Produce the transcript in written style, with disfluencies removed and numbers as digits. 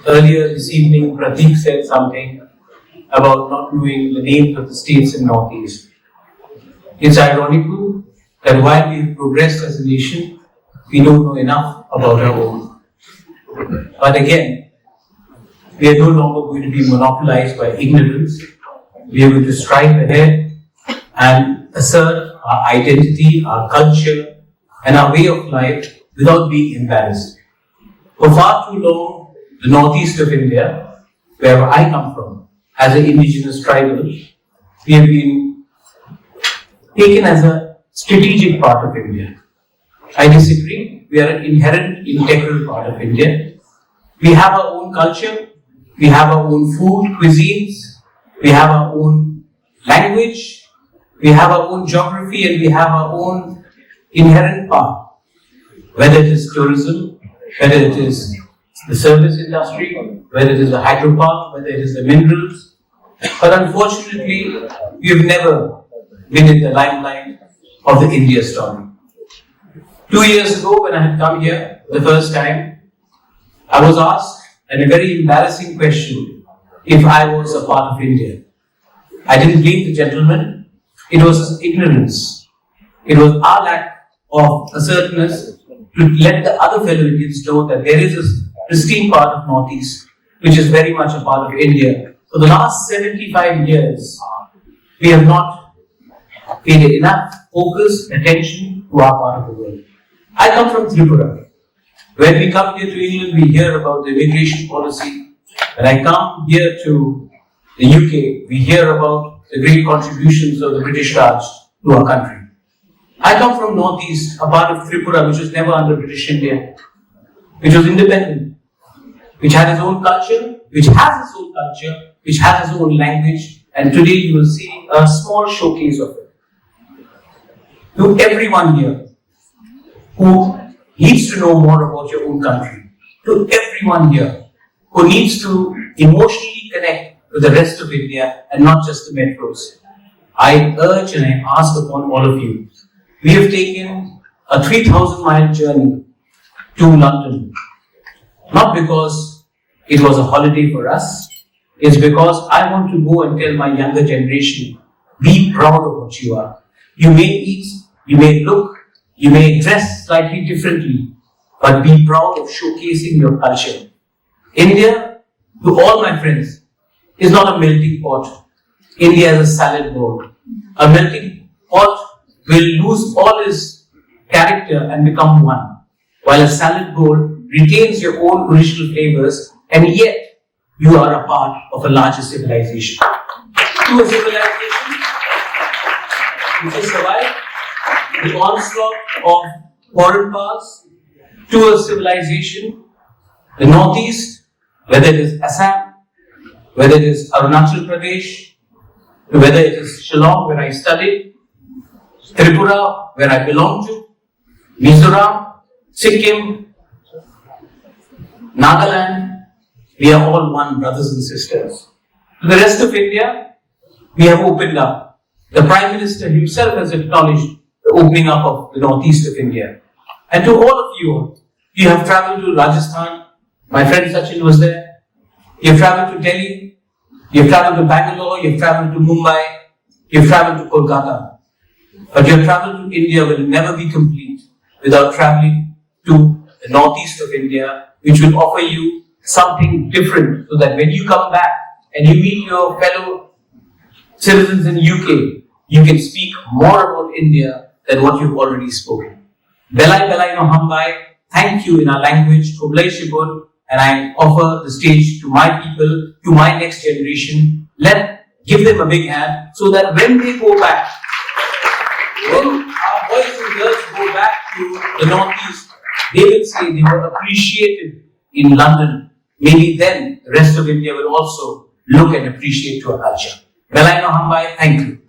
Earlier this evening, Pradeep said something about not knowing the names of the states in Northeast. It's ironical that while we've progressed as a nation, we don't know enough about our own. But again, we are no longer going to be monopolized by ignorance. We are going to strive ahead and assert our identity, our culture, and our way of life without being embarrassed. For far too long, the northeast of India, where I come from, as an indigenous tribal, we have been taken as a strategic part of India. I disagree. We are an inherent, integral part of India. We have our own culture, we have our own food, cuisines, we have our own language, we have our own geography, and we have our own inherent part. Whether it is tourism, whether it is the service industry, whether it is the hydropower, whether it is the minerals. But unfortunately, we have never been in the limelight of the India story. 2 years ago, when I had come here the first time, I was asked a very embarrassing question if I was a part of India. I didn't blame the gentleman. It was his ignorance. It was our lack of assertiveness to let the other fellow Indians know that there is a pristine part of Northeast, which is very much a part of India. For the last 75 years, we have not paid enough focus, attention to our part of the world. I come from Tripura. When we come here to England, we hear about the immigration policy. When I come here to the UK, we hear about the great contributions of the British Raj to our country. I come from Northeast, a part of Tripura which was never under British India, which was independent, which had its own culture, which has its own culture, which has its own language, and today you will see a small showcase of it. To everyone here who needs to know more about your own country, to everyone here who needs to emotionally connect with the rest of India and not just the metros, I urge and I ask upon all of you. We have taken a 3,000-mile journey to London, not because it was a holiday for us, it's because I want to go and tell my younger generation, be proud of what you are. You may eat, you may look, you may dress slightly differently, but be proud of showcasing your culture. India, to all my friends, is not a melting pot. India is a salad bowl. A melting pot will lose all its character and become one, while a salad bowl retains your own original flavors, and yet you are a part of a larger civilization. To a civilization which has survived the onslaught of foreign powers, to a civilization, the Northeast, whether it is Assam, whether it is Arunachal Pradesh, whether it is Shillong, where I studied, Tripura, where I belong to, Mizoram, Sikkim, Nagaland, we are all one, brothers and sisters. To the rest of India, we have opened up. The Prime Minister himself has acknowledged the opening up of the northeast of India. And to all of you have travelled to Rajasthan. My friend Sachin was there. You have travelled to Delhi. You have travelled to Bangalore. You have travelled to Mumbai. You have travelled to Kolkata. But your travel to India will never be complete without travelling to the northeast of India, which will offer you something different, so that when you come back and you meet your fellow citizens in UK, you can speak more about India than what you've already spoken. Belai Belai no Hambai, thank you in our language, Oblai Shibur, and I offer the stage to my people, to my next generation. Give them a big hand, so that when they go back, when our boys and girls go back to the northeast, they will say they were appreciated in London. Maybe then the rest of India will also look and appreciate your culture. Belai no Hambai, thank you.